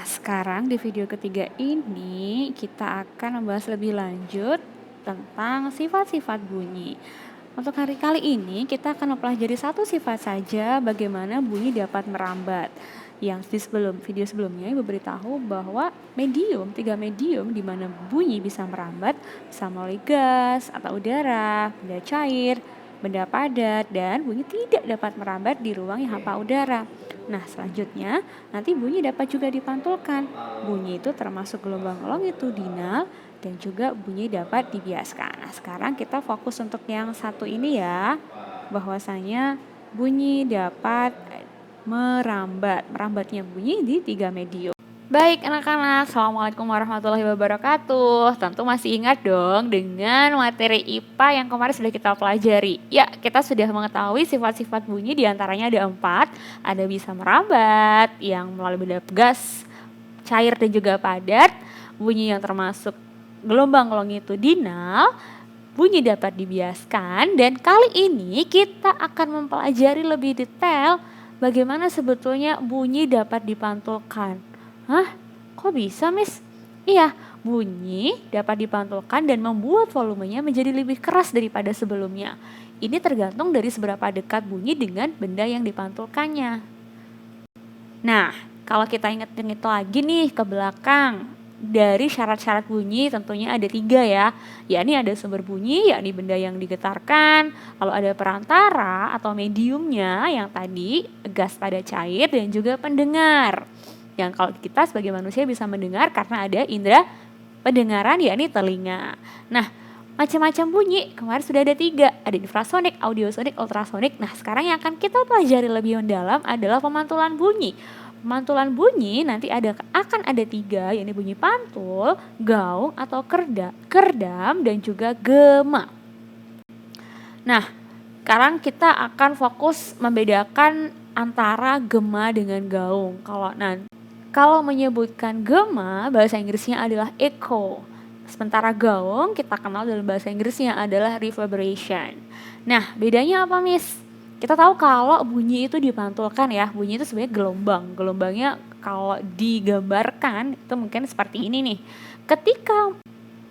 Sekarang di video ketiga ini kita akan membahas lebih lanjut tentang sifat-sifat bunyi. Untuk hari kali ini kita akan mempelajari satu sifat saja bagaimana bunyi dapat merambat. Yang di video sebelumnya Ibu beritahu bahwa tiga medium di mana bunyi bisa merambat bisa melalui gas atau udara, benda cair, benda padat, dan bunyi tidak dapat merambat di ruang yang hampa udara. Nah, selanjutnya nanti bunyi dapat juga dipantulkan. Bunyi itu termasuk gelombang longitudinal dan juga bunyi dapat dibiaskan. Nah, sekarang kita fokus untuk yang satu ini ya, bahwasanya bunyi dapat merambat. Merambatnya bunyi di tiga medium. Baik anak-anak, Assalamualaikum warahmatullahi wabarakatuh. Tentu masih ingat dong dengan materi IPA yang kemarin sudah kita pelajari. Ya, kita sudah mengetahui sifat-sifat bunyi, diantaranya ada 4. Ada bisa merambat, yang melalui benda gas, cair dan juga padat. Bunyi yang termasuk gelombang longitudinal, bunyi dapat dibiaskan. Dan kali ini kita akan mempelajari lebih detail bagaimana sebetulnya bunyi dapat dipantulkan. Hah? Kok bisa, Miss? Iya, bunyi dapat dipantulkan dan membuat volumenya menjadi lebih keras daripada sebelumnya. Ini tergantung dari seberapa dekat bunyi dengan benda yang dipantulkannya. Nah, kalau kita ingat-ingat lagi nih ke belakang, dari syarat-syarat bunyi tentunya ada 3 ya. Yakni ada sumber bunyi, yakni benda yang digetarkan, lalu ada perantara atau mediumnya yang tadi gas pada cair, dan juga pendengar. Yang kalau kita sebagai manusia bisa mendengar karena ada indera pendengaran yakni telinga. Nah, macam-macam bunyi kemarin sudah ada 3, ada infrasonik, audiosonik, ultrasonik. Nah, sekarang yang akan kita pelajari lebih mendalam adalah pemantulan bunyi. Pemantulan bunyi nanti akan ada 3, yakni bunyi pantul, gaung atau kerdam, dan juga gema. Nah, sekarang kita akan fokus membedakan antara gema dengan gaung. Kalau menyebutkan gema, bahasa Inggrisnya adalah echo. Sementara gaung kita kenal dalam bahasa Inggrisnya adalah reverberation. Nah, bedanya apa, Miss? Kita tahu kalau bunyi itu dipantulkan ya, bunyi itu sebenarnya gelombang. Gelombangnya kalau digambarkan itu mungkin seperti ini nih. Ketika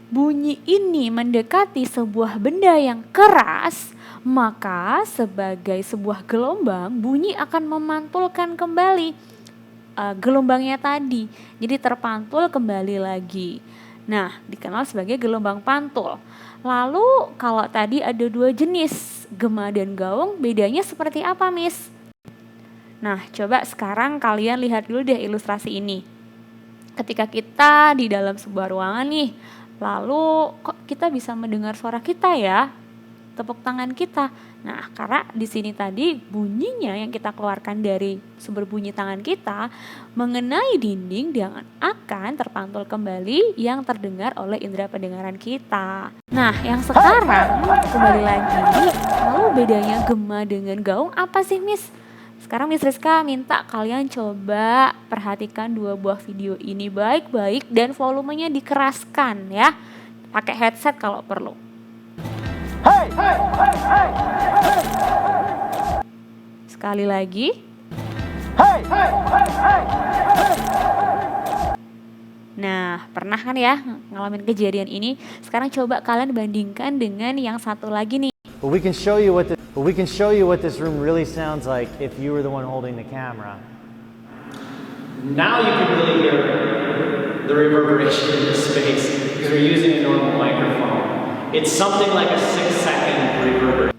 bunyi ini mendekati sebuah benda yang keras, maka sebagai sebuah gelombang, bunyi akan memantulkan kembali gelombangnya tadi, jadi terpantul kembali lagi. Nah, dikenal sebagai gelombang pantul. Lalu kalau tadi ada 2 jenis, gema dan gaung, bedanya seperti apa, Miss? Nah, coba sekarang kalian lihat dulu deh ilustrasi ini. Ketika kita di dalam sebuah ruangan nih, lalu kok kita bisa mendengar suara kita ya? Tepuk tangan kita. Nah, karena di sini tadi bunyinya yang kita keluarkan dari sumber bunyi tangan kita mengenai dinding dan akan terpantul kembali yang terdengar oleh indera pendengaran kita. Nah, yang sekarang kembali lagi, lalu bedanya gema dengan gaung apa sih, Miss? Sekarang Miss Rizka minta kalian coba perhatikan 2 buah video ini baik-baik dan volumenya dikeraskan ya. Pakai headset kalau perlu. Sekali lagi. Nah, pernah kan ya ngalamin kejadian ini? Sekarang coba kalian bandingkan dengan yang satu lagi nih. But we can show you what this room really sounds like if you were the one holding the camera. Now you can really hear the reverberation in this space because we're using a normal microphone. It's something like a 6-second reverberation.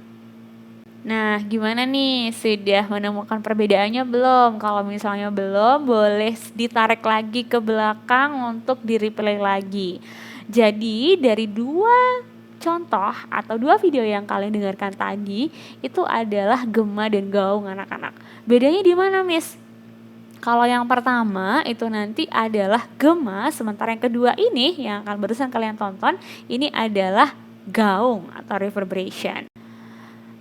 Nah, gimana nih? Sudah menemukan perbedaannya belum? Kalau misalnya belum, boleh ditarik lagi ke belakang untuk di-replay lagi. Jadi, dari 2 contoh atau 2 video yang kalian dengarkan tadi, itu adalah gema dan gaung anak-anak. Bedanya di mana, Miss? Kalau yang pertama itu nanti adalah gema, sementara yang kedua ini yang akan barusan kalian tonton, ini adalah gaung atau reverberation.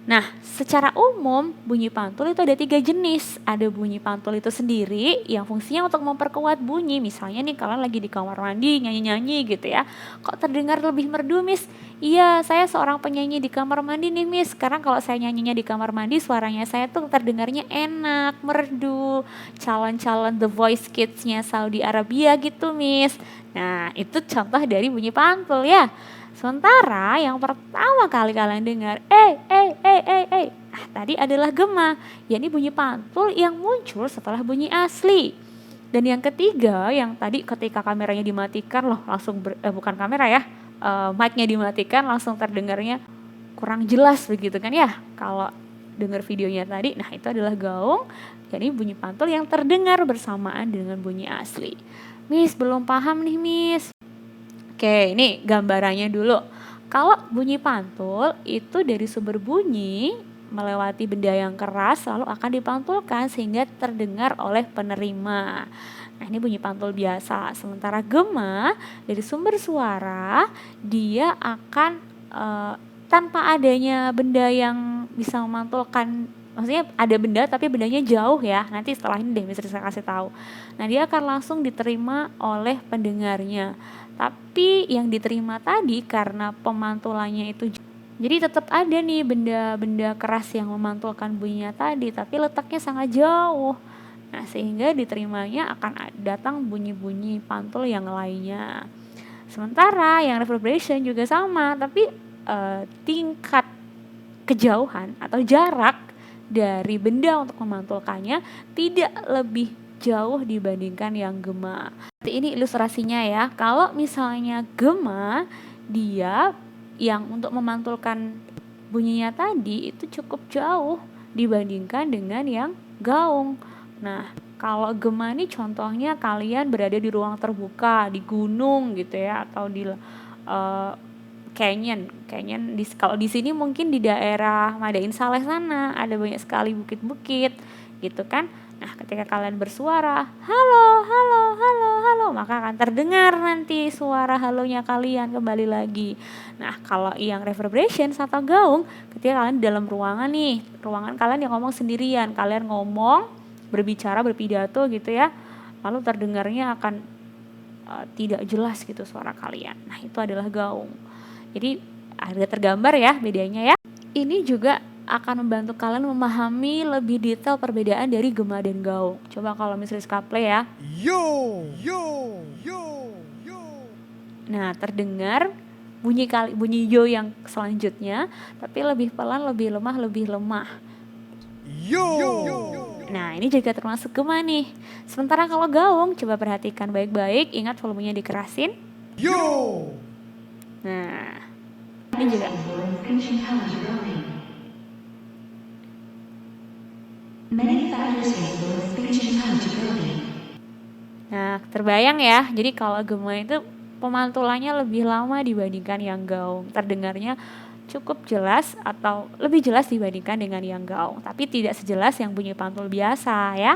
Nah, secara umum bunyi pantul itu ada 3 jenis. Ada bunyi pantul itu sendiri yang fungsinya untuk memperkuat bunyi. Misalnya nih kalian lagi di kamar mandi nyanyi-nyanyi gitu ya. Kok terdengar lebih merdu, Miss? Iya, saya seorang penyanyi di kamar mandi nih, Miss. Sekarang kalau saya nyanyinya di kamar mandi, suaranya saya tuh terdengarnya enak, merdu. Calon-calon The Voice Kids-nya Saudi Arabia gitu, Miss. Nah, itu contoh dari bunyi pantul ya. Sementara yang pertama kali kalian dengar, tadi adalah gema, yakni bunyi pantul yang muncul setelah bunyi asli. Dan yang ketiga, yang tadi ketika kameranya dimatikan loh, langsung bukan kamera ya, mic-nya dimatikan langsung terdengarnya kurang jelas begitu kan ya. Kalau dengar videonya tadi, nah itu adalah gaung, yakni bunyi pantul yang terdengar bersamaan dengan bunyi asli. Miss, belum paham nih, Miss. Oke, ini gambarannya dulu. Kalau bunyi pantul itu dari sumber bunyi melewati benda yang keras lalu akan dipantulkan sehingga terdengar oleh penerima. Nah, ini bunyi pantul biasa. Sementara gema dari sumber suara dia akan tanpa adanya benda yang bisa memantulkan. Maksudnya ada benda tapi bendanya jauh ya. Nanti setelah ini deh bisa saya kasih tahu. Nah, dia akan langsung diterima oleh pendengarnya. Tapi yang diterima tadi karena pemantulannya itu jadi tetap ada nih benda-benda keras yang memantulkan bunyinya tadi, tapi letaknya sangat jauh. Nah, sehingga diterimanya akan datang bunyi-bunyi pantul yang lainnya. Sementara yang reverberation juga sama, tapi tingkat kejauhan atau jarak dari benda untuk memantulkannya tidak lebih jauh dibandingkan yang gema. Ini ilustrasinya ya. Kalau misalnya gema, dia yang untuk memantulkan bunyinya tadi itu cukup jauh dibandingkan dengan yang gaung. Nah, kalau gema ini contohnya kalian berada di ruang terbuka, di gunung gitu ya, atau di canyon. Kalau di sini mungkin di daerah Madain Saleh sana ada banyak sekali bukit-bukit gitu kan. Nah, ketika kalian bersuara, halo, halo, halo, halo, maka akan terdengar nanti suara halonya kalian kembali lagi. Nah, kalau yang reverberation atau gaung, ketika kalian di dalam ruangan nih, ruangan kalian yang ngomong sendirian, kalian ngomong, berbicara, berpidato gitu ya, lalu terdengarnya akan tidak jelas gitu suara kalian. Nah, itu adalah gaung. Jadi, ada tergambar ya bedanya ya. Ini juga akan membantu kalian memahami lebih detail perbedaan dari gema dan gaung. Coba kalau Miss Rizka play ya. Yo. Nah, terdengar bunyi yo yang selanjutnya, tapi lebih pelan, lebih lemah. Yo. Nah, ini juga termasuk gema nih. Sementara kalau gaung, coba perhatikan baik-baik, ingat volumenya dikerasin. Yo. Nah, ini juga. Nah, terbayang ya. Jadi kalau gema itu pemantulannya lebih lama dibandingkan yang gaung. Terdengarnya cukup jelas atau lebih jelas dibandingkan dengan yang gaung. Tapi tidak sejelas yang bunyi pantul biasa ya.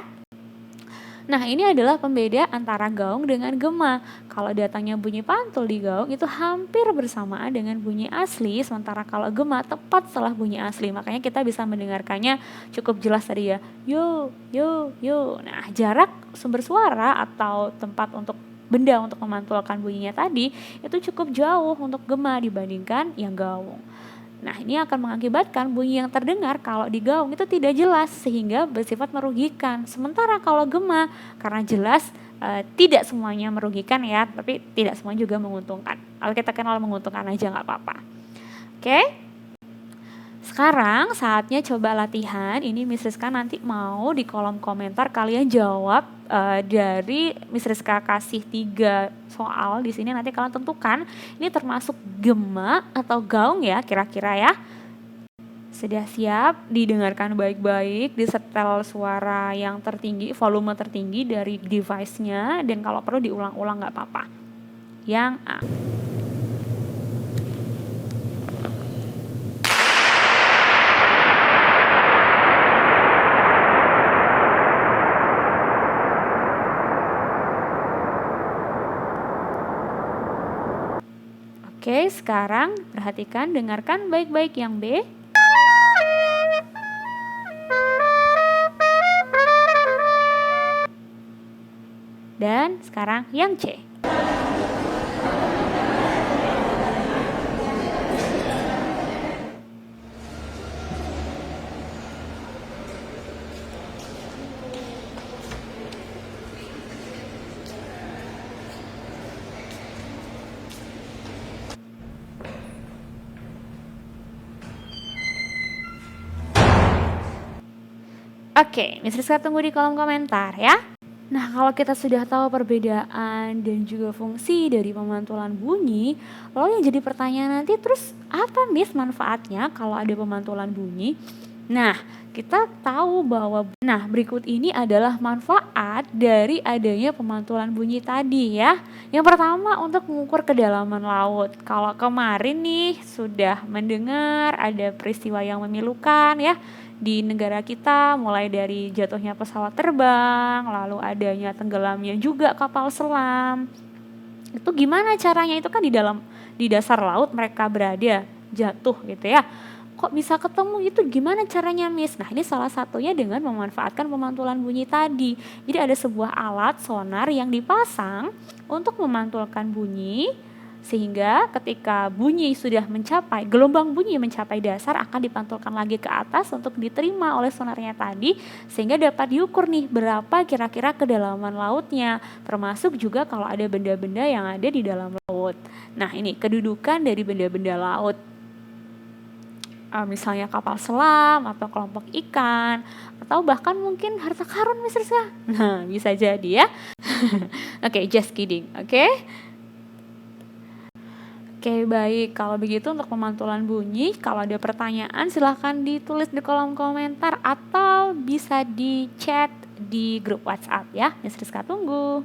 Nah, ini adalah pembeda antara gaung dengan gema. Kalau datangnya bunyi pantul di gaung itu hampir bersamaan dengan bunyi asli, sementara kalau gema tepat setelah bunyi asli. Makanya kita bisa mendengarkannya cukup jelas tadi ya. Yo, yo, yo. Nah, jarak sumber suara atau tempat untuk benda untuk memantulkan bunyinya tadi itu cukup jauh untuk gema dibandingkan yang gaung. Nah, ini akan mengakibatkan bunyi yang terdengar kalau di gaung itu tidak jelas sehingga bersifat merugikan. Sementara kalau gema karena jelas tidak semuanya merugikan ya, tapi tidak semua juga menguntungkan. Kalau kita kenal menguntungkan aja nggak apa-apa. Oke? Sekarang saatnya coba latihan. Ini Miss Rizka nanti mau di kolom komentar kalian jawab dari Miss Rizka kasih 3 soal di sini, nanti kalian tentukan ini termasuk gema atau gaung ya kira-kira ya. Sudah siap? Didengarkan baik-baik, disetel suara yang tertinggi, volume tertinggi dari device-nya, dan kalau perlu diulang-ulang nggak apa-apa. Yang A. Oke, sekarang perhatikan, dengarkan baik-baik yang B. Sekarang yang C. Oke, Miss Rizka tunggu di kolom komentar ya. Nah, kalau kita sudah tahu perbedaan dan juga fungsi dari pemantulan bunyi, lalu yang jadi pertanyaan nanti terus apa Miss manfaatnya kalau ada pemantulan bunyi? Nah, kita tahu bahwa berikut ini adalah manfaat dari adanya pemantulan bunyi tadi ya. Yang pertama untuk mengukur kedalaman laut. Kalau kemarin nih sudah mendengar ada peristiwa yang memilukan ya di negara kita, mulai dari jatuhnya pesawat terbang, lalu adanya tenggelamnya juga kapal selam. Itu gimana caranya? Itu kan di dasar laut mereka berada, jatuh gitu ya. Kok bisa ketemu, itu gimana caranya Miss? Nah, ini salah satunya dengan memanfaatkan pemantulan bunyi tadi. Jadi ada sebuah alat sonar yang dipasang untuk memantulkan bunyi, sehingga ketika gelombang bunyi mencapai dasar akan dipantulkan lagi ke atas untuk diterima oleh sonarnya tadi, sehingga dapat diukur nih berapa kira-kira kedalaman lautnya, termasuk juga kalau ada benda-benda yang ada di dalam laut. Nah, ini kedudukan dari benda-benda laut, misalnya kapal selam atau kelompok ikan, atau bahkan mungkin harta karun Miss Rizka. Nah, bisa jadi ya. Oke, just kidding. Oke, baik. Kalau begitu untuk pemantulan bunyi, kalau ada pertanyaan silahkan ditulis di kolom komentar atau bisa di chat di grup WhatsApp ya. Miss Rizka tunggu.